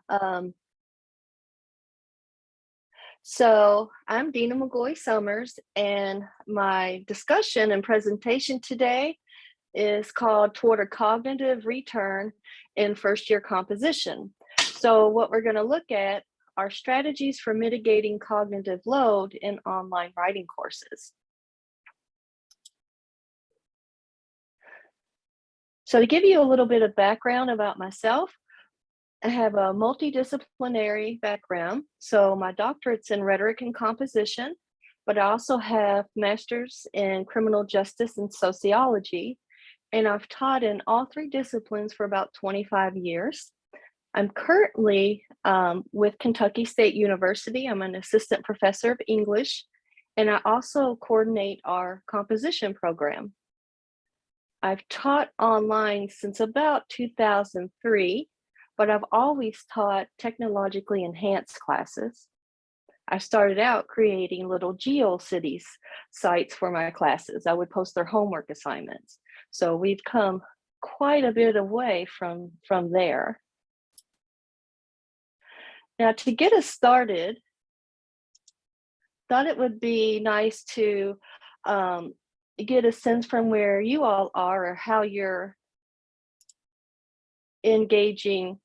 Um, so I'm Deanna McGaughey-Summers, and my discussion and presentation today is called Toward a Cognitive Return in First Year Composition. So what we're going to look at are strategies for mitigating cognitive load in online writing courses. So to give you a little bit of background about myself, I have a multidisciplinary background. So my doctorate's in rhetoric and composition, but I also have master's in criminal justice and sociology. And I've taught in all three disciplines for about 25 years. I'm currently with Kentucky State University. I'm an assistant professor of English, and I also coordinate our composition program. I've taught online since about 2003, but I've always taught technologically enhanced classes. I started out creating little GeoCities sites for my classes. I would post their homework assignments. So we've come quite a bit away from there. Now, to get us started, thought it would be nice to get a sense from where you all are or how you're engaging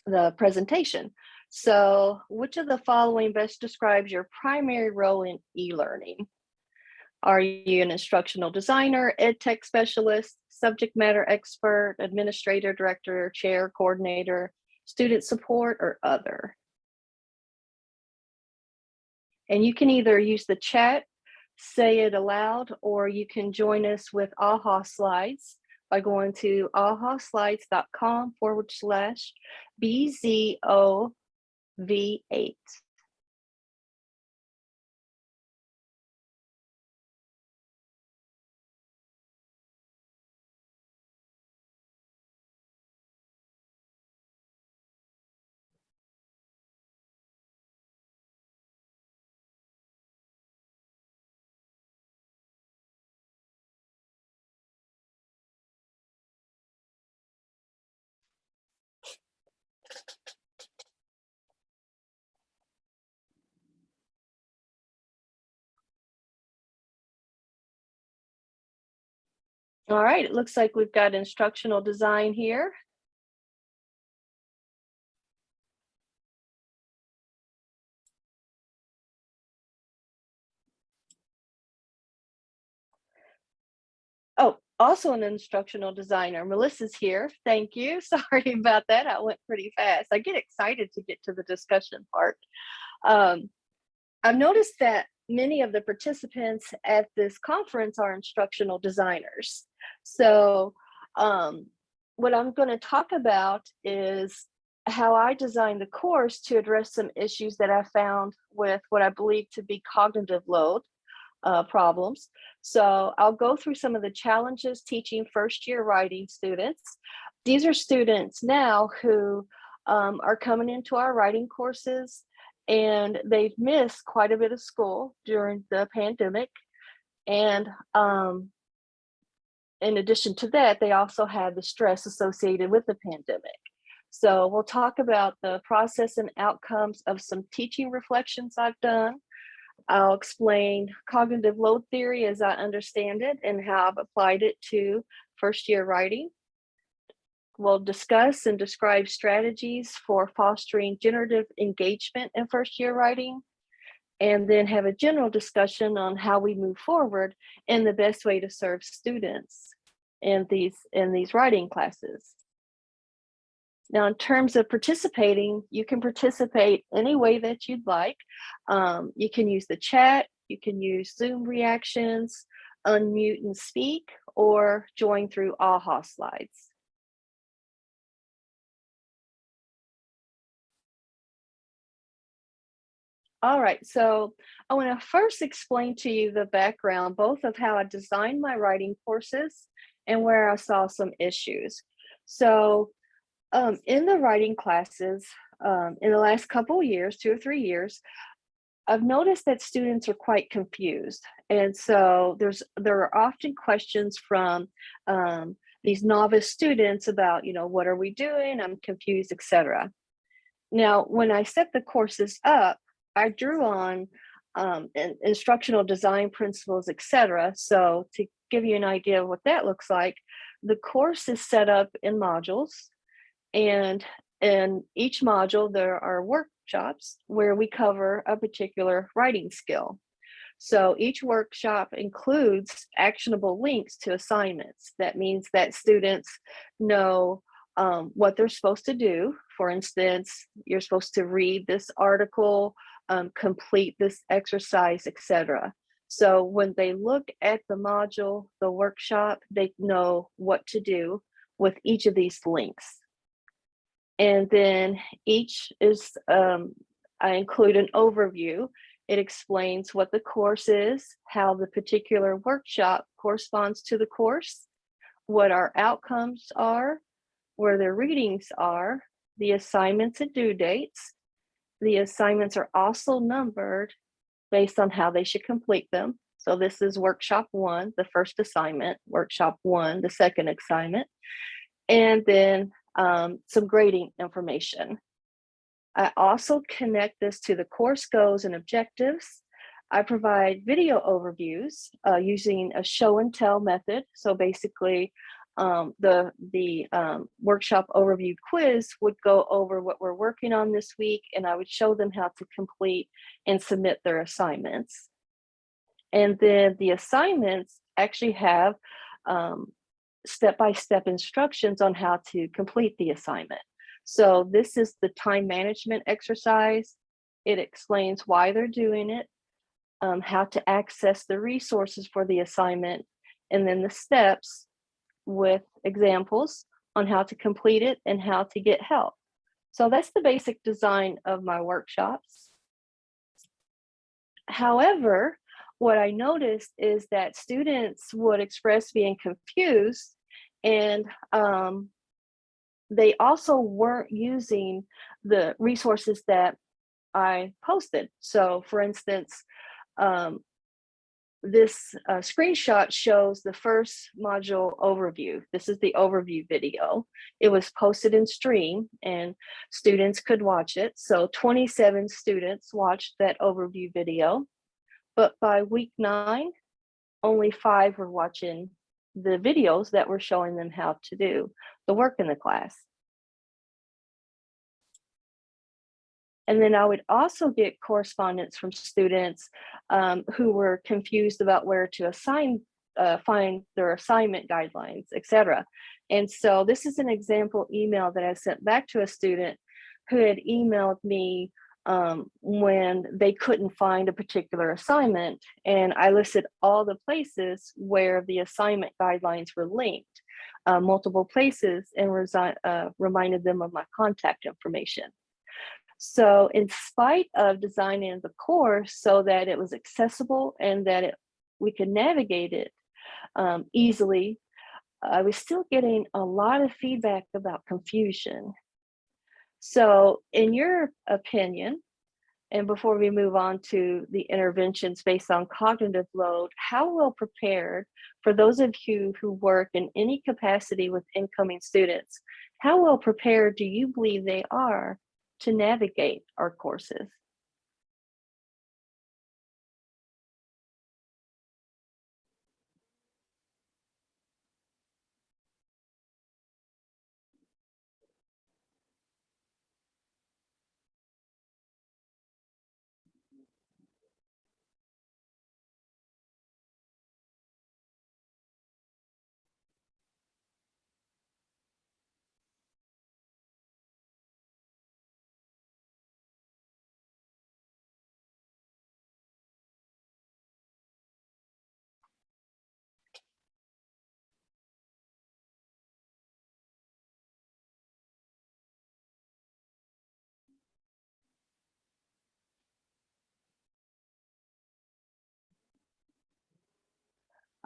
the presentation. So which of the following best describes your primary role in e-learning? Are you an instructional designer, ed tech specialist, subject matter expert, administrator, director, chair, coordinator, student support, or other? And you can either use the chat, say it aloud, or you can join us with AHA Slides by going to ahaslides.com/BZOV8. All right, it looks like we've got instructional design here. Oh, also an instructional designer. Melissa's here. Thank you. Sorry about that. I went pretty fast. I get excited to get to the discussion part. I've noticed that many of the participants at this conference are instructional designers. So what I'm going to talk about is how I designed the course to address some issues that I found with what I believe to be cognitive load problems. So I'll go through some of the challenges teaching first year writing students. These are students now who are coming into our writing courses, and they've missed quite a bit of school during the pandemic. And in addition to that, they also had the stress associated with the pandemic. So we'll talk about the process and outcomes of some teaching reflections I've done. I'll explain cognitive load theory as I understand it and how I've applied it to first year writing. We'll discuss and describe strategies for fostering generative engagement in first year writing, and then have a general discussion on how we move forward and the best way to serve students in these writing classes. Now, in terms of participating, you can participate any way that you'd like. You can use the chat, you can use Zoom reactions, unmute and speak, or join through AHA Slides. All right, so I want to first explain to you the background, both of how I designed my writing courses and where I saw some issues. So in the writing classes, in the last couple of years, 2 or 3 years, I've noticed that students are quite confused. And so there are often questions from these novice students about, what are we doing? I'm confused, etc. Now, when I set the courses up, I drew on instructional design principles, etc. So to give you an idea of what that looks like, the course is set up in modules, and in each module, there are workshops where we cover a particular writing skill. So each workshop includes actionable links to assignments. That means that students know what they're supposed to do. For instance, you're supposed to read this article, complete this exercise, etc. So when they look at the module, the workshop, they know what to do with each of these links. And then each is, I include an overview. It explains what the course is, how the particular workshop corresponds to the course, what our outcomes are, where the readings are, the assignments and due dates. The assignments are also numbered based on how they should complete them. So this is workshop 1, the first assignment, workshop 1, the second assignment, and then some grading information. I also connect this to the course goals and objectives. I provide video overviews using a show and tell method. So basically, the workshop overview quiz would go over what we're working on this week, and I would show them how to complete and submit their assignments. And then the assignments actually have step-by-step instructions on how to complete the assignment. So this is the time management exercise. It explains why they're doing it, how to access the resources for the assignment, and then the steps with examples on how to complete it and how to get help. So that's the basic design of my workshops. However, what I noticed is that students would express being confused, and they also weren't using the resources that I posted. So for instance, this screenshot shows the first module overview. This is the overview video. It was posted in stream and students could watch it. So 27 students watched that overview video. But by week 9, only 5 were watching the videos that were showing them how to do the work in the class. And then I would also get correspondence from students who were confused about where to find their assignment guidelines, etc. And so this is an example email that I sent back to a student who had emailed me when they couldn't find a particular assignment. And I listed all the places where the assignment guidelines were linked, multiple places, and reminded them of my contact information. So in spite of designing the course so that it was accessible and that we could navigate it easily, I was still getting a lot of feedback about confusion. So in your opinion, and before we move on to the interventions based on cognitive load, how well prepared, for those of you who work in any capacity with incoming students, how well prepared do you believe they are to navigate our courses?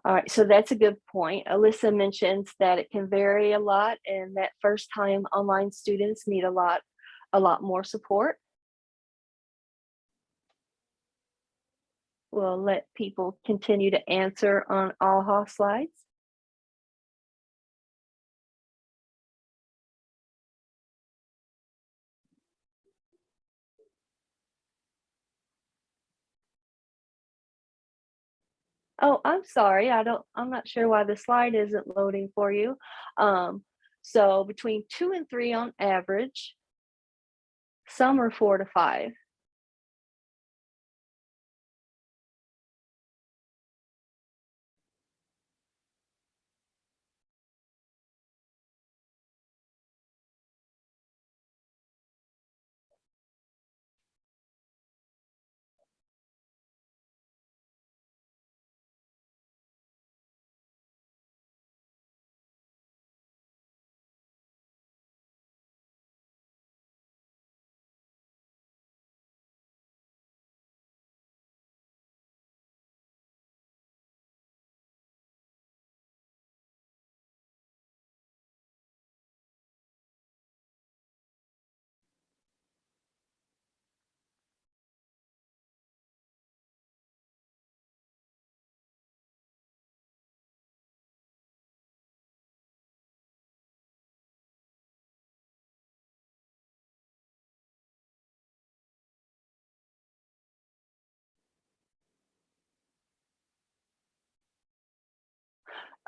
All right, so that's a good point. Alyssa mentions that it can vary a lot and that first time online students need a lot more support. We'll let people continue to answer on AHA slides. Oh, I'm sorry. I'm not sure why the slide isn't loading for you. Um, so between 2 and 3 on average, some are 4 to 5.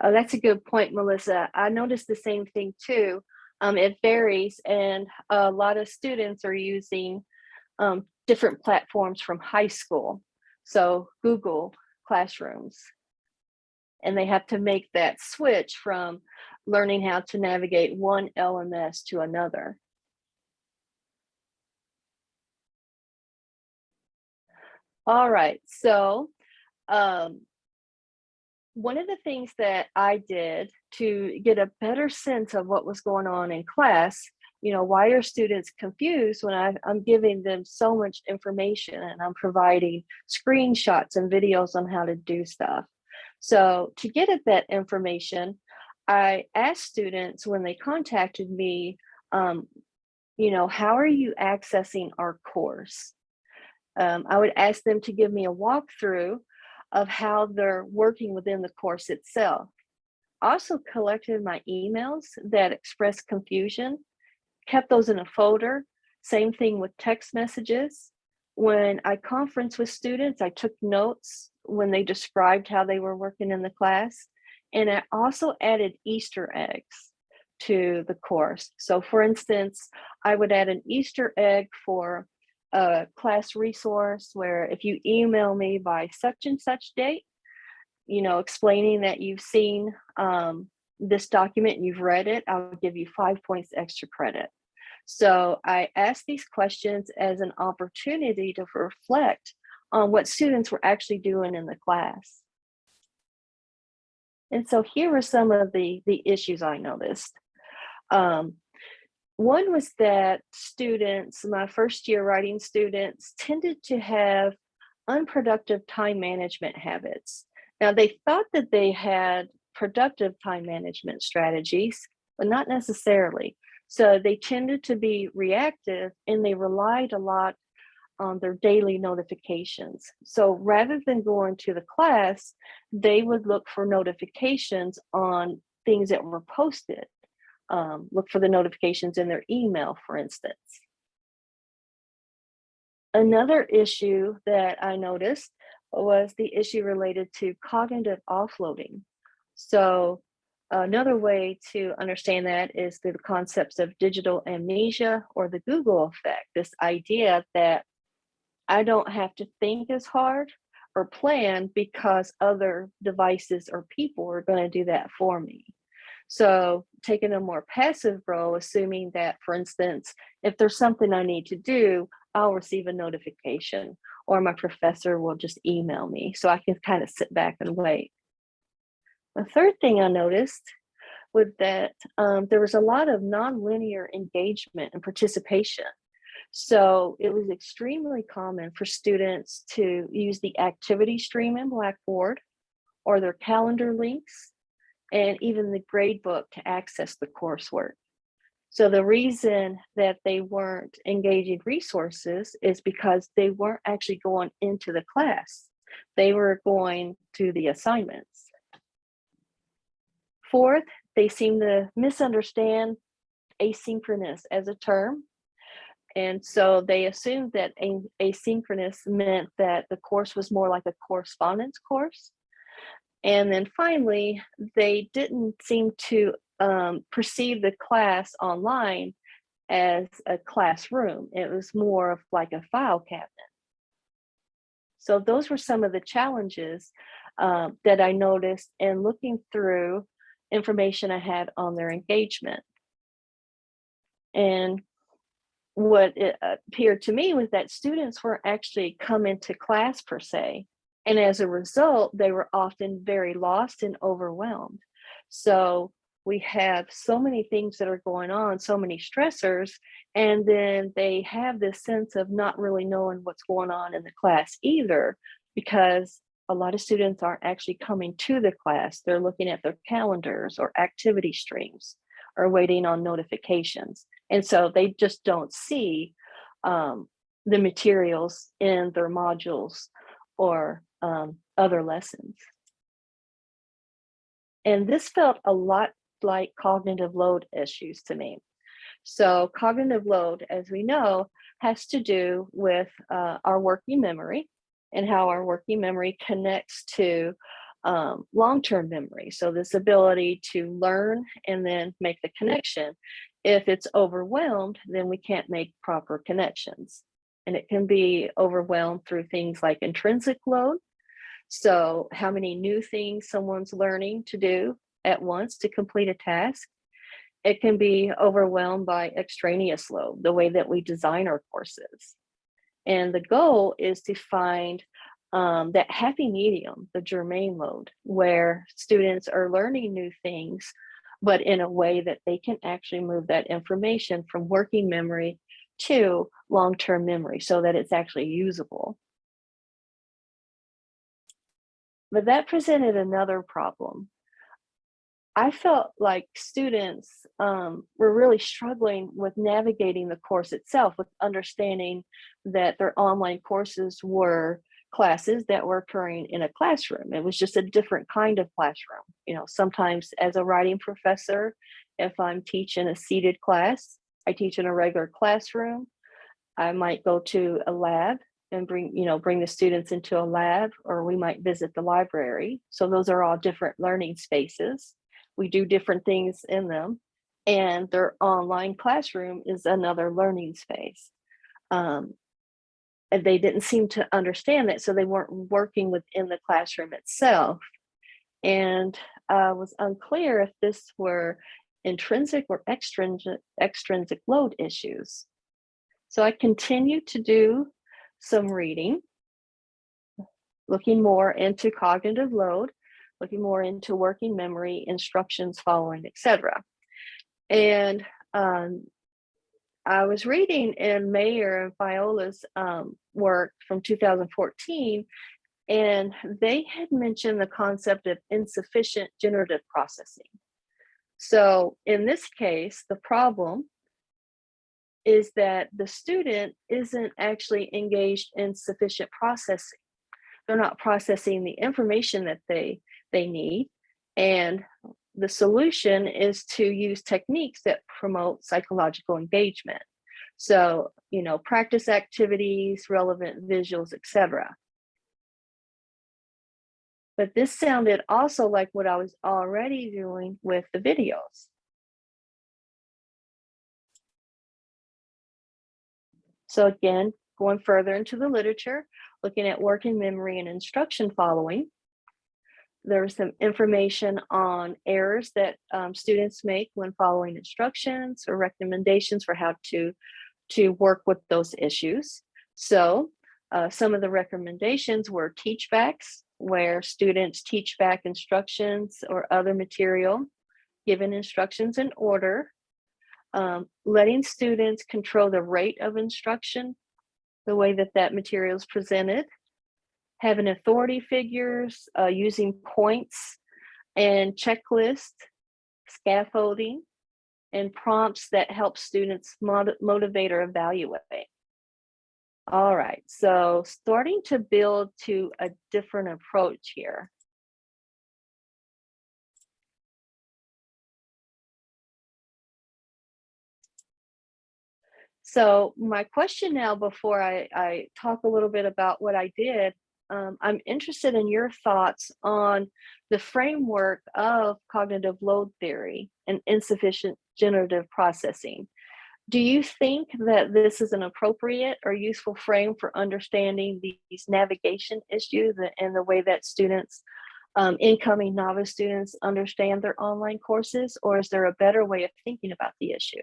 Oh, that's a good point, Melissa. I noticed the same thing too. It varies, and a lot of students are using different platforms from high school. So Google Classrooms, and they have to make that switch from learning how to navigate one LMS to another. All right, so um, one of the things that I did to get a better sense of what was going on in class, why are students confused when I'm giving them so much information and I'm providing screenshots and videos on how to do stuff. So to get at that information, I asked students when they contacted me, um, how are you accessing our course? I would ask them to give me a walkthrough of how they're working within the course itself. I also collected my emails that expressed confusion, kept those in a folder. Same thing with text messages. When I conference with students, I took notes when they described how they were working in the class. And I also added Easter eggs to the course. So for instance, I would add an Easter egg for a class resource where if you email me by such and such date, explaining that you've seen this document and you've read it, I'll give you 5 points extra credit. So I asked these questions as an opportunity to reflect on what students were actually doing in the class. And so here were some of the issues I noticed. Um, One was that students, my first year writing students, tended to have unproductive time management habits. Now, they thought that they had productive time management strategies, but not necessarily. So they tended to be reactive and they relied a lot on their daily notifications. So rather than going to the class, they would look for notifications on things that were posted. Look for the notifications in their email, for instance. Another issue that I noticed was the issue related to cognitive offloading. So, another way to understand that is through the concepts of digital amnesia or the Google effect, this idea that I don't have to think as hard or plan because other devices or people are going to do that for me. So, taking a more passive role, assuming that, for instance, if there's something I need to do, I'll receive a notification or my professor will just email me so I can kind of sit back and wait. The third thing I noticed was that there was a lot of nonlinear engagement and participation. So it was extremely common for students to use the activity stream in Blackboard or their calendar links and even the gradebook to access the coursework. So the reason that they weren't engaging resources is because they weren't actually going into the class. They were going to the assignments. Fourth, they seem to misunderstand asynchronous as a term. And so they assumed that asynchronous meant that the course was more like a correspondence course. And then finally, they didn't seem to perceive the class online as a classroom. It was more of like a file cabinet. So those were some of the challenges that I noticed in looking through information I had on their engagement. And what it appeared to me was that students weren't actually coming to class per se. And as a result, they were often very lost and overwhelmed. So we have so many things that are going on, so many stressors, and then they have this sense of not really knowing what's going on in the class either, because a lot of students aren't actually coming to the class. They're looking at their calendars or activity streams or waiting on notifications. And so they just don't see the materials in their modules or other lessons. And this felt a lot like cognitive load issues to me. So cognitive load, as we know, has to do with our working memory and how our working memory connects to long-term memory. So this ability to learn and then make the connection. If it's overwhelmed, then we can't make proper connections. And it can be overwhelmed through things like intrinsic load. So how many new things someone's learning to do at once to complete a task. It can be overwhelmed by extraneous load, the way that we design our courses. And the goal is to find that happy medium, the germane load, where students are learning new things, but in a way that they can actually move that information from working memory to long-term memory so that it's actually usable. But that presented another problem. I felt like students were really struggling with navigating the course itself, with understanding that their online courses were classes that were occurring in a classroom. It was just a different kind of classroom. You know, sometimes as a writing professor, if I'm teaching a seated class, I teach in a regular classroom. I might go to a lab and bring the students into a lab, or we might visit the library. So those are all different learning spaces. We do different things in them, and their online classroom is another learning space. And they didn't seem to understand that, so they weren't working within the classroom itself. And was unclear if this were intrinsic or extrinsic load issues. So I continued to do some reading, looking more into cognitive load, looking more into working memory, instructions following, etc. And I was reading in Mayer and Fiola's work from 2014, and they had mentioned the concept of insufficient generative processing. So in this case, the problem is that the student isn't actually engaged in sufficient processing. They're not processing the information that they need. And the solution is to use techniques that promote psychological engagement. So, practice activities, relevant visuals, etc. But this sounded also like what I was already doing with the videos. So again, going further into the literature, looking at working memory and instruction following, there's some information on errors that students make when following instructions or recommendations for how to work with those issues. So some of the recommendations were teachbacks, where students teach back instructions or other material, given instructions in order, letting students control the rate of instruction, the way that material is presented, having authority figures, using points and checklists, scaffolding, and prompts that help students motivate or evaluate. All right, so starting to build to a different approach here. So my question now, before I talk a little bit about what I did, I'm interested in your thoughts on the framework of cognitive load theory and insufficient generative processing. Do you think that this is an appropriate or useful frame for understanding these navigation issues and the way that students, incoming novice students, understand their online courses, or is there a better way of thinking about the issue?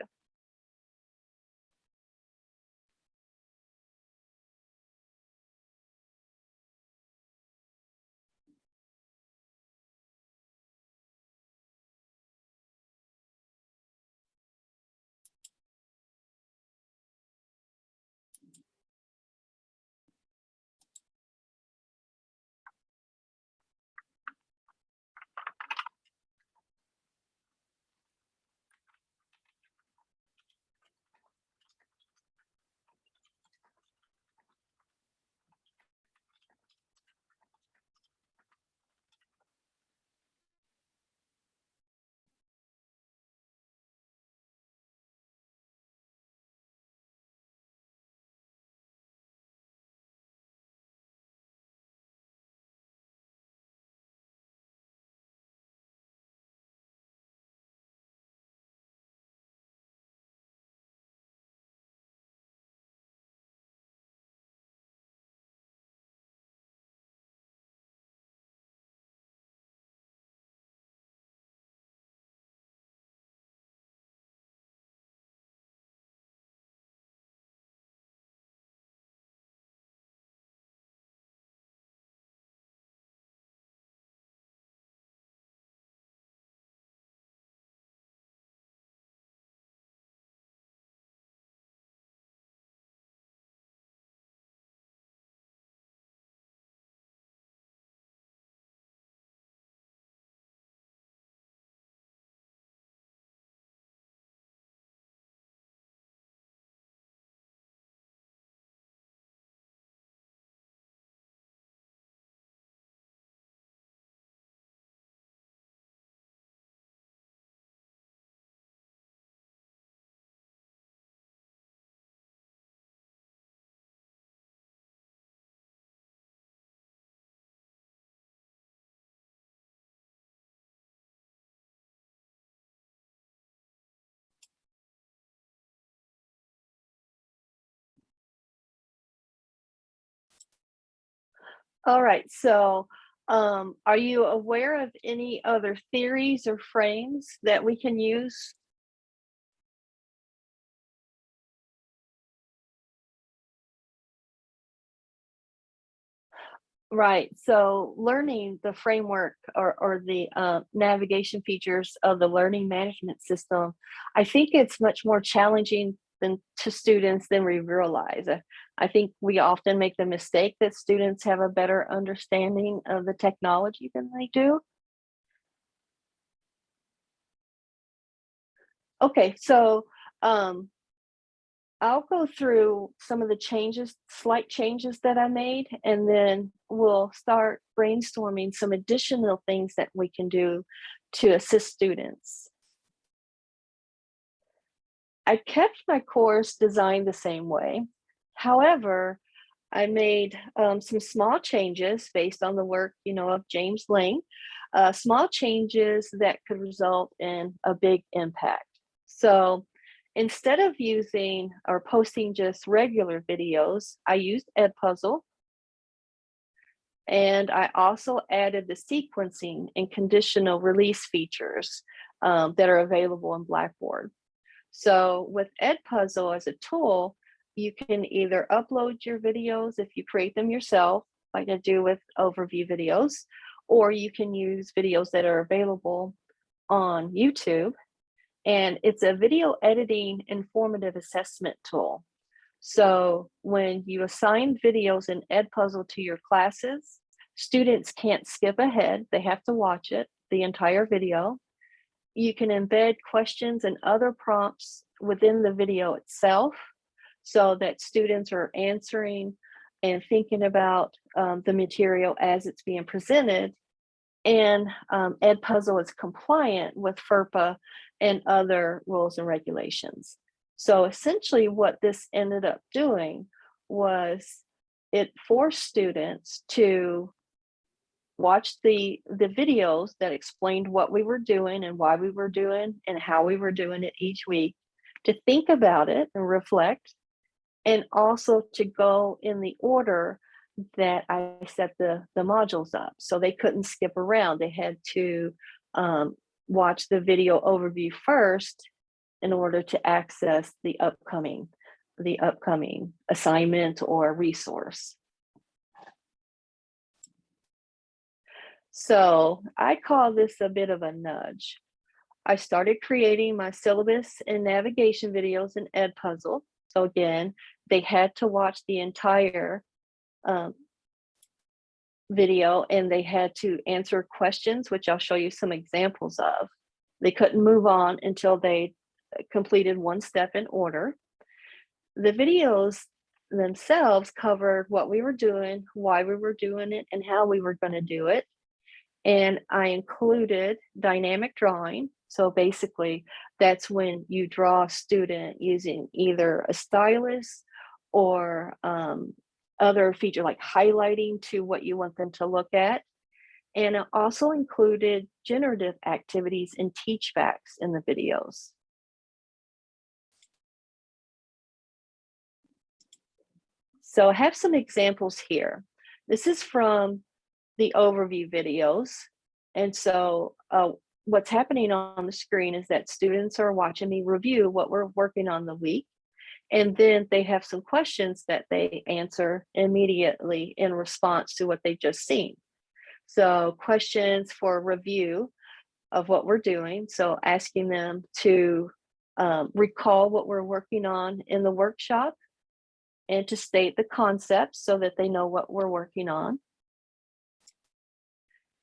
All right, so are you aware of any other theories or frames that we can use? Right. So learning the framework or the navigation features of the learning management system, I think it's much more challenging than to students than we realize. I think we often make the mistake that students have a better understanding of the technology than they do. Okay, so um, I'll go through some of the changes, slight changes that I made, and then we'll start brainstorming some additional things that we can do to assist students. I kept my course designed the same way. However, I made some small changes based on the work, of James Ling, small changes that could result in a big impact. So instead of using or posting just regular videos, I used Edpuzzle, and I also added the sequencing and conditional release features that are available in Blackboard. So with Edpuzzle as a tool, you can either upload your videos if you create them yourself, like I do with overview videos, or you can use videos that are available on YouTube. And it's a video editing informative assessment tool. So when you assign videos in Edpuzzle to your classes, students can't skip ahead. They have to watch it, the entire video. You can embed questions and other prompts within the video itself so that students are answering and thinking about the material as it's being presented. And Edpuzzle is compliant with FERPA and other rules and regulations. So essentially what this ended up doing was it forced students to watch the videos that explained what we were doing and why we were doing and how we were doing it each week, to think about it and reflect, and also to go in the order that I set the modules up. So they couldn't skip around. They had to watch the video overview first in order to access the upcoming assignment or resource. So I call this a bit of a nudge. I started creating my syllabus and navigation videos in Edpuzzle. So again, they had to watch the entire video, and they had to answer questions, which I'll show you some examples of. They couldn't move on until they completed one step in order. The videos themselves covered what we were doing, why we were doing it, and how we were going to do it. And I included dynamic drawing. So basically, that's when you draw a student using either a stylus or other feature like highlighting to what you want them to look at. And I also included generative activities and teachbacks in the videos. So I have some examples here. This is from the overview videos. And so what's happening on the screen is that students are watching me review what we're working on the week. And then they have some questions that they answer immediately in response to what they've just seen. So questions for review of what we're doing. So asking them to recall what we're working on in the workshop and to state the concepts so that they know what we're working on.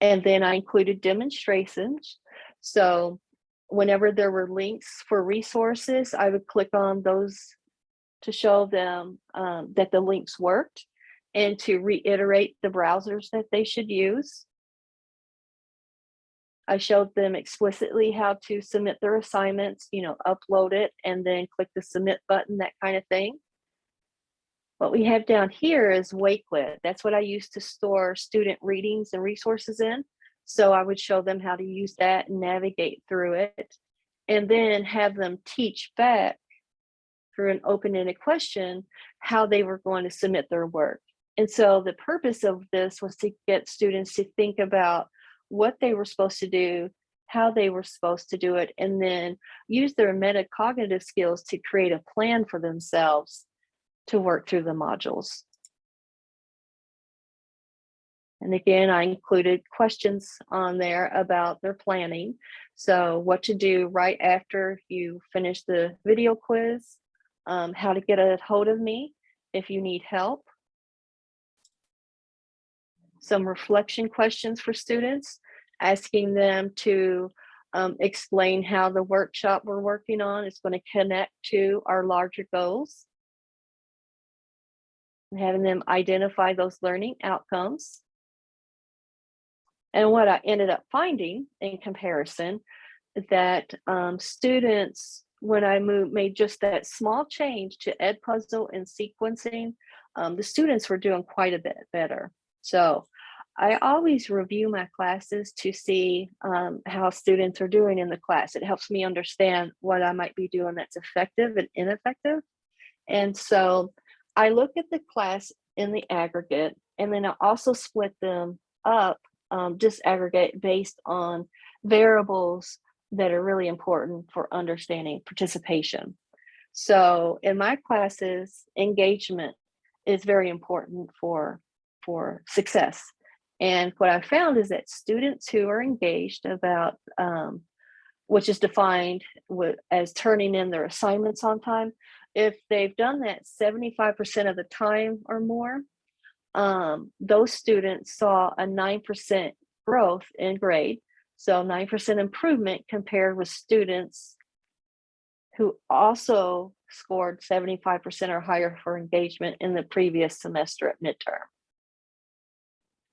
And then I included demonstrations. So whenever there were links for resources, I would click on those to show them that the links worked and to reiterate the browsers that they should use. I showed them explicitly how to submit their assignments, upload it and then click the submit button, that kind of thing. What we have down here is Wakelet. That's what I use to store student readings and resources in. So I would show them how to use that and navigate through it, and then have them teach back through an open-ended question how they were going to submit their work. And so the purpose of this was to get students to think about what they were supposed to do, how they were supposed to do it, and then use their metacognitive skills to create a plan for themselves to work through the modules. And again, I included questions on there about their planning. So what to do right after you finish the video quiz, how to get a hold of me if you need help. Some reflection questions for students, asking them to explain how the workshop we're working on is going to connect to our larger goals, and having them identify those learning outcomes. And what I ended up finding in comparison is that students, when I made just that small change to Edpuzzle and sequencing, the students were doing quite a bit better. So I always review my classes to see how students are doing in the class. It helps me understand what I might be doing that's effective and ineffective. And so I look at the class in the aggregate, and then I also split them up, disaggregate based on variables that are really important for understanding participation. So in my classes, engagement is very important for success. And what I found is that students who are engaged about, which is defined as turning in their assignments on time, if they've done that 75% of the time or more, those students saw a 9% growth in grade. So 9% improvement compared with students who also scored 75% or higher for engagement in the previous semester at midterm.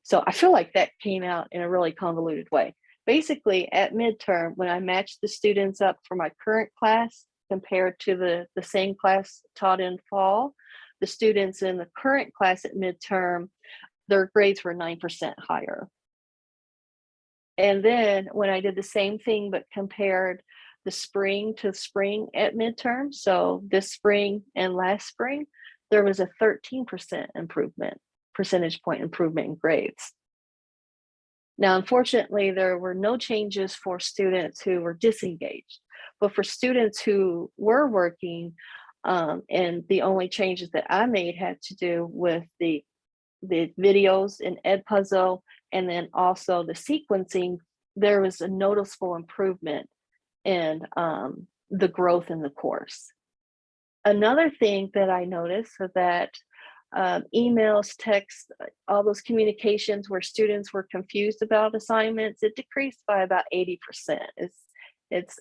So I feel like that came out in a really convoluted way. Basically, at midterm, when I matched the students up for my current class compared to the same class taught in fall, the students in the current class at midterm, their grades were 9% higher. And then when I did the same thing, but compared the spring to spring at midterm, so this spring and last spring, there was a 13% improvement, percentage point improvement in grades. Now, unfortunately, there were no changes for students who were disengaged, but for students who were working, and the only changes that I made had to do with the videos in Edpuzzle, and then also the sequencing, there was a noticeable improvement in the growth in the course. Another thing that I noticed was that emails, texts, all those communications where students were confused about assignments, it decreased by about 80%. It's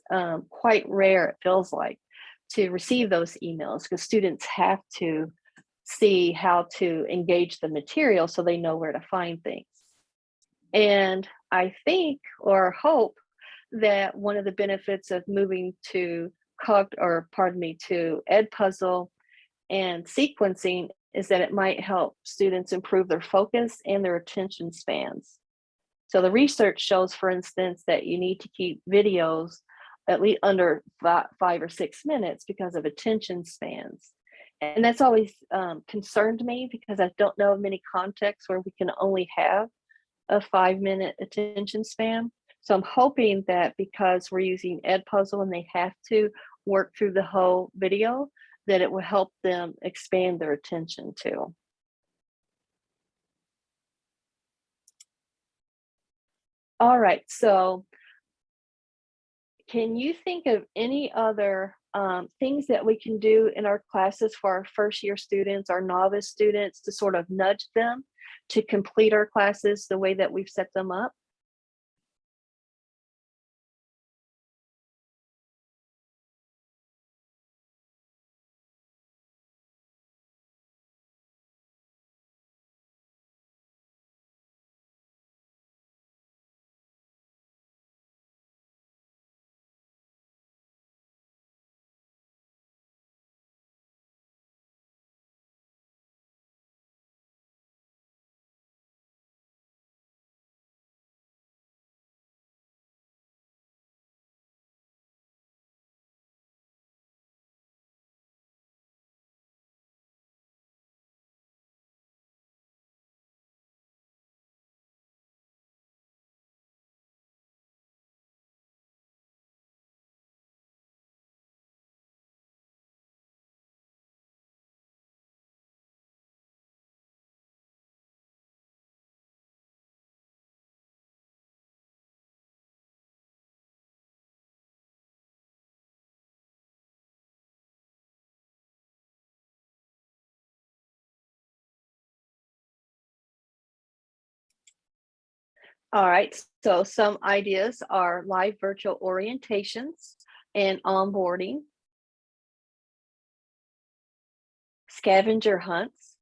quite rare, it feels like, to receive those emails because students have to see how to engage the material so they know where to find things. And I think or hope that one of the benefits of moving to to Edpuzzle and sequencing is that it might help students improve their focus and their attention spans. So the research shows, for instance, that you need to keep videos at least under 5 or 6 minutes because of attention spans. And that's always concerned me because I don't know of many contexts where we can only have a 5-minute attention span. So I'm hoping that because we're using Edpuzzle and they have to work through the whole video, that it will help them expand their attention too. All right, so can you think of any other things that we can do in our classes for our first year students, our novice students, to sort of nudge them to complete our classes the way that we've set them up? All right, so some ideas are live virtual orientations and onboarding, scavenger hunts,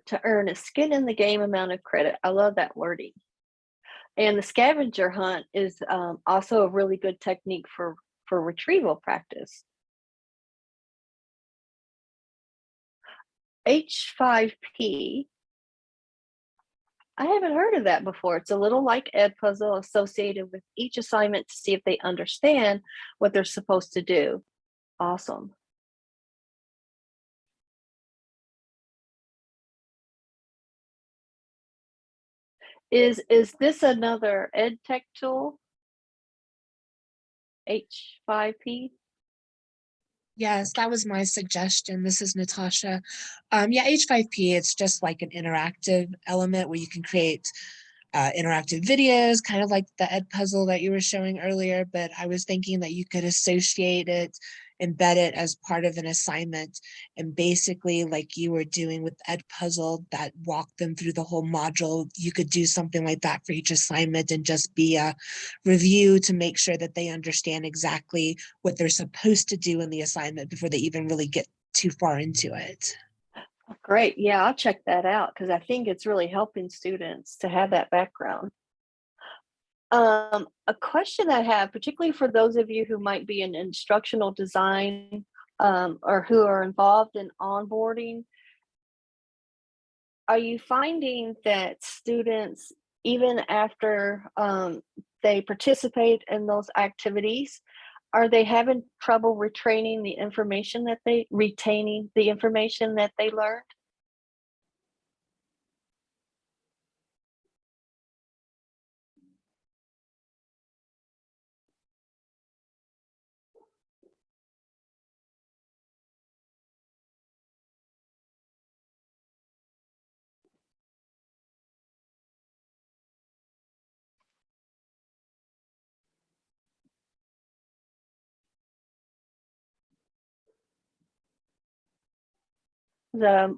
to earn a skin in the game amount of credit. I love that wording. And the scavenger hunt is also a really good technique for retrieval practice. H5P, I haven't heard of that before. It's a little like Edpuzzle, associated with each assignment to see if they understand what they're supposed to do. Awesome. Is this another ed tech tool? H5P? Yes, that was my suggestion. This is Natasha. Yeah, H5P, it's just like an interactive element where you can create interactive videos, kind of like the Edpuzzle that you were showing earlier, but I was thinking that you could associate it, embed it as part of an assignment, and basically like you were doing with Edpuzzle that walked them through the whole module, you could do something like that for each assignment and just be a review to make sure that they understand exactly what they're supposed to do in the assignment before they even really get too far into it. Great. Yeah, I'll check that out because I think it's really helping students to have that background. A question I have, particularly for those of you who might be in instructional design, or who are involved in onboarding, are you finding that students, even after they participate in those activities, are they having trouble retaining the information that they learned?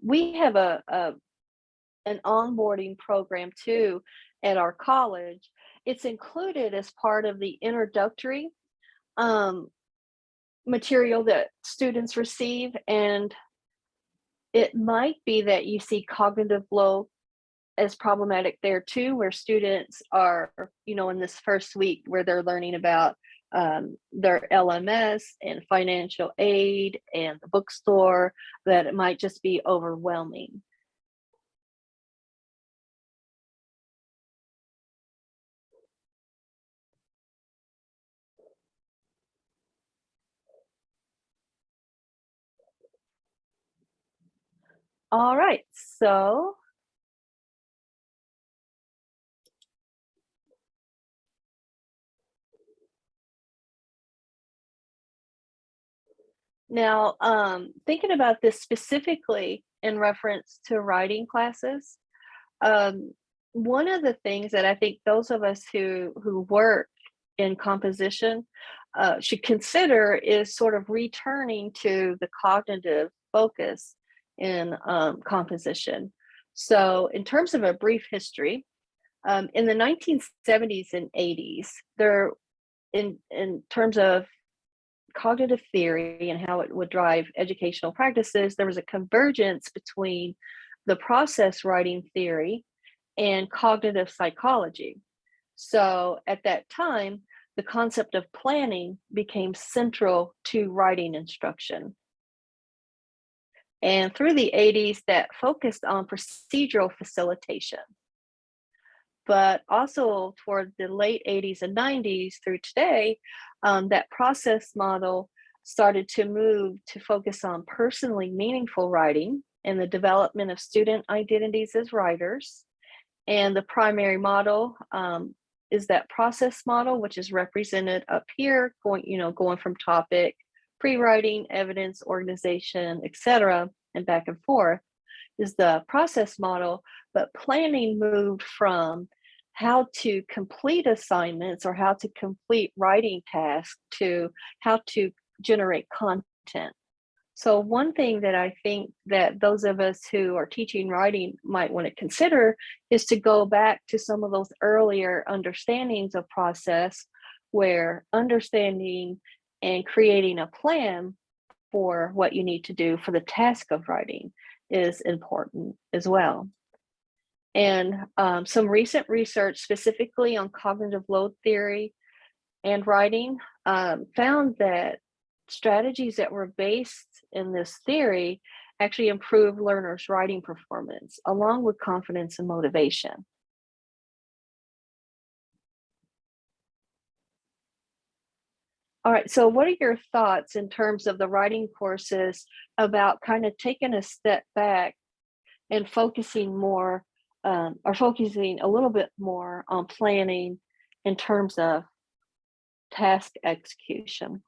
We have an onboarding program too at our college. It's included as part of the introductory um, material that students receive, and it might be that you see cognitive load as problematic there too, where students are, in this first week where they're learning about their LMS and financial aid and the bookstore, that it might just be overwhelming. All right, so now, thinking about this specifically in reference to writing classes, um, one of the things that I think those of us who work in composition should consider is sort of returning to the cognitive focus in composition. So, in terms of a brief history, in the 1970s and 80s, there in terms of cognitive theory and how it would drive educational practices, there was a convergence between the process writing theory and cognitive psychology. So at that time, the concept of planning became central to writing instruction. And through the 80s, that focused on procedural facilitation. But also toward the late 80s and 90s through today, that process model started to move to focus on personally meaningful writing and the development of student identities as writers. And the primary model is that process model, which is represented up here, going from topic, pre-writing, evidence, organization, etc., and back and forth, is the process model. But planning moved from how to complete assignments or how to complete writing tasks to how to generate content. So one thing that I think that those of us who are teaching writing might want to consider is to go back to some of those earlier understandings of process, where understanding and creating a plan for what you need to do for the task of writing is important as well. And some recent research specifically on cognitive load theory and writing found that strategies that were based in this theory actually improve learners' writing performance, along with confidence and motivation. All right, so what are your thoughts in terms of the writing courses about kind of taking a step back and focusing more, or focusing a little bit more on planning in terms of task execution?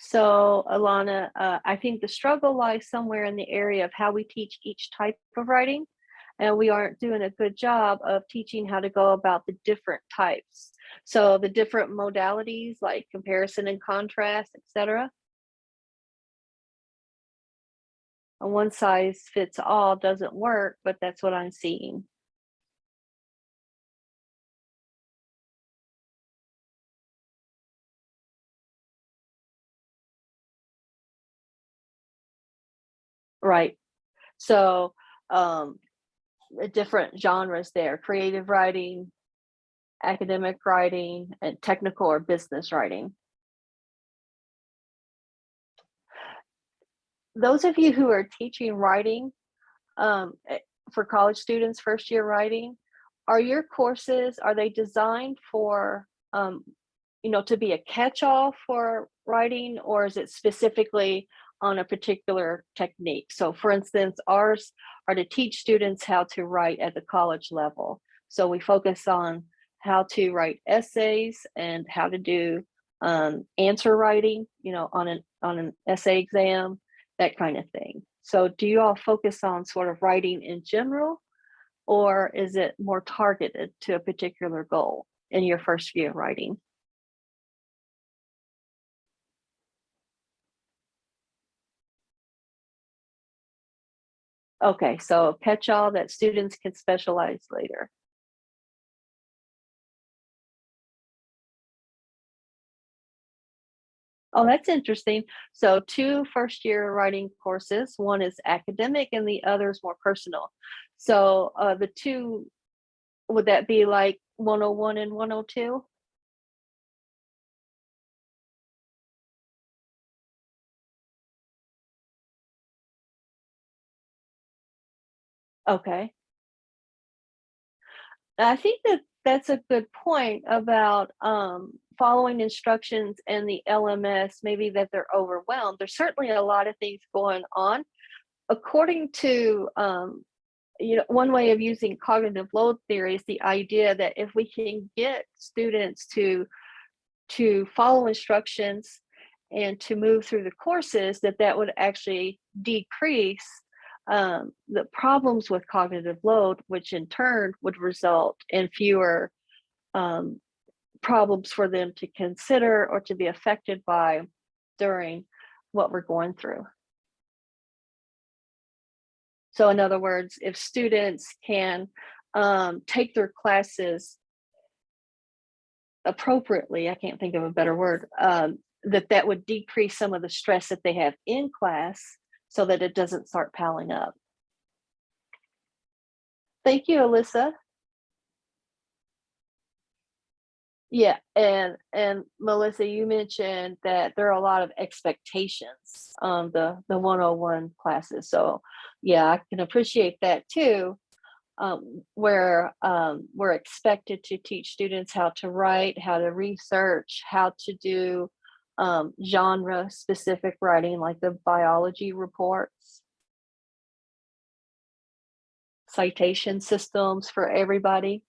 So, Alana, I think the struggle lies somewhere in the area of how we teach each type of writing, and we aren't doing a good job of teaching how to go about the different types. So, the different modalities like comparison and contrast, etc. A one size fits all doesn't work, but that's what I'm seeing. Right. So, um, different genres there: creative writing, academic writing, and technical or business writing. Those of you who are teaching writing, um, eh, for college students, first year writing, are your courses, are they designed for, to be a catch-all for writing, or is it specifically on a particular technique? So for instance, ours are to teach students how to write at the college level. So we focus on how to write essays and how to do answer writing, on an essay exam, that kind of thing. So do you all focus on sort of writing in general, or is it more targeted to a particular goal in your first year of writing? Okay, so catch-all that students can specialize later. Oh, that's interesting. So two first-year writing courses, one is academic and the other is more personal. So the two, would that be like 101 and 102? Okay. I think that that's a good point about following instructions and the LMS, maybe that they're overwhelmed. There's certainly a lot of things going on. According to, one way of using cognitive load theory is the idea that if we can get students to follow instructions and to move through the courses, that would actually decrease the problems with cognitive load, which in turn would result in fewer um, problems for them to consider or to be affected by during what we're going through. So, in other words, if students can take their classes appropriately, I can't think of a better word, that would decrease some of the stress that they have in class so that it doesn't start piling up. Thank you, Alyssa. Yeah, and Melissa, you mentioned that there are a lot of expectations on the 101 classes. So yeah, I can appreciate that too. Where we're expected to teach students how to write, how to research, how to do genre specific writing, like the biology reports, citation systems for everybody.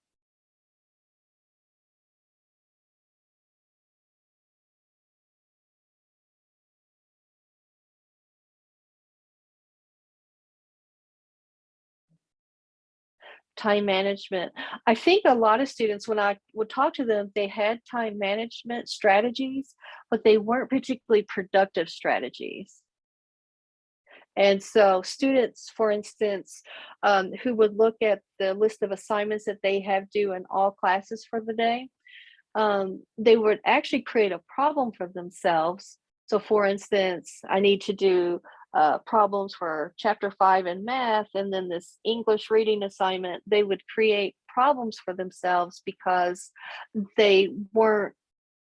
Time management. I think a lot of students, when I would talk to them, they had time management strategies, but they weren't particularly productive strategies. And so students, for instance, who would look at the list of assignments that they have due in all classes for the day, they would actually create a problem for themselves. So, for instance, I need to do problems for chapter 5 in math and then this English reading assignment. They would create problems for themselves because they weren't.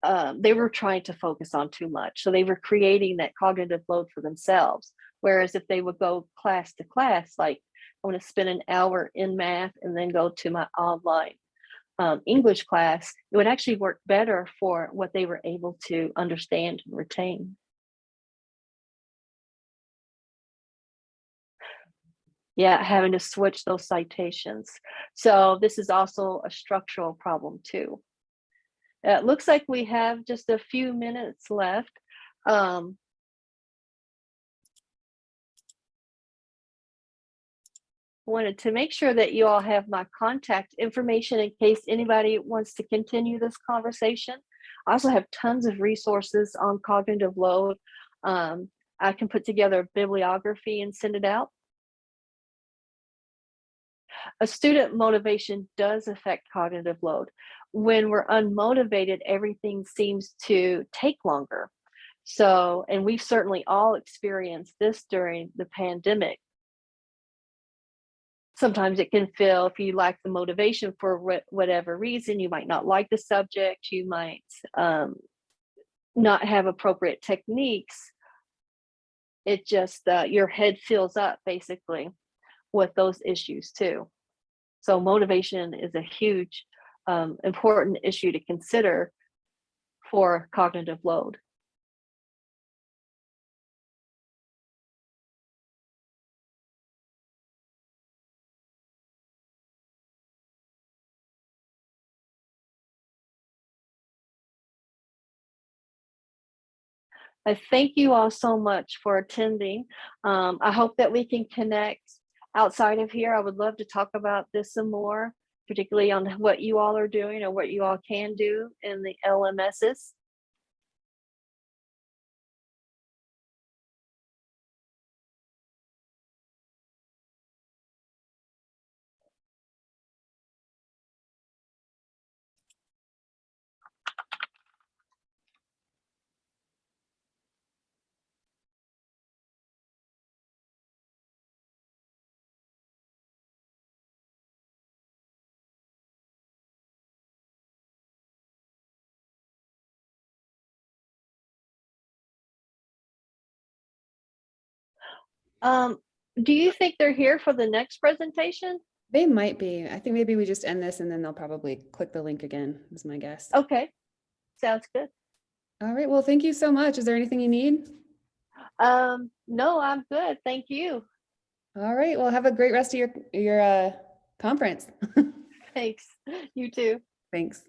They were trying to focus on too much. So they were creating that cognitive load for themselves. Whereas if they would go class to class, like I want to spend an hour in math and then go to my online English class, it would actually work better for what they were able to understand and retain. Yeah, having to switch those citations. So this is also a structural problem too. It looks like we have just a few minutes left. Um, wanted to make sure that you all have my contact information in case anybody wants to continue this conversation. I also have tons of resources on cognitive load. I can put together a bibliography and send it out. A student motivation does affect cognitive load. When we're unmotivated, everything seems to take longer. So, and we've certainly all experienced this during the pandemic. Sometimes it can feel, if you lack the motivation for whatever reason, you might not like the subject, you might not have appropriate techniques. It just, your head fills up basically with those issues too. So motivation is a huge, important issue to consider for cognitive load. I thank you all so much for attending. I hope that we can connect outside of here. I would love to talk about this some more, particularly on what you all are doing or what you all can do in the LMSs. Do you think they're here for the next presentation? They might be. I think maybe we just end this and then they'll probably click the link again, is my guess. Okay, sounds good. All right. Well, thank you so much. Is there anything you need? No, I'm good. Thank you. All right. Well, have a great rest of your conference. Thanks. You too. Thanks.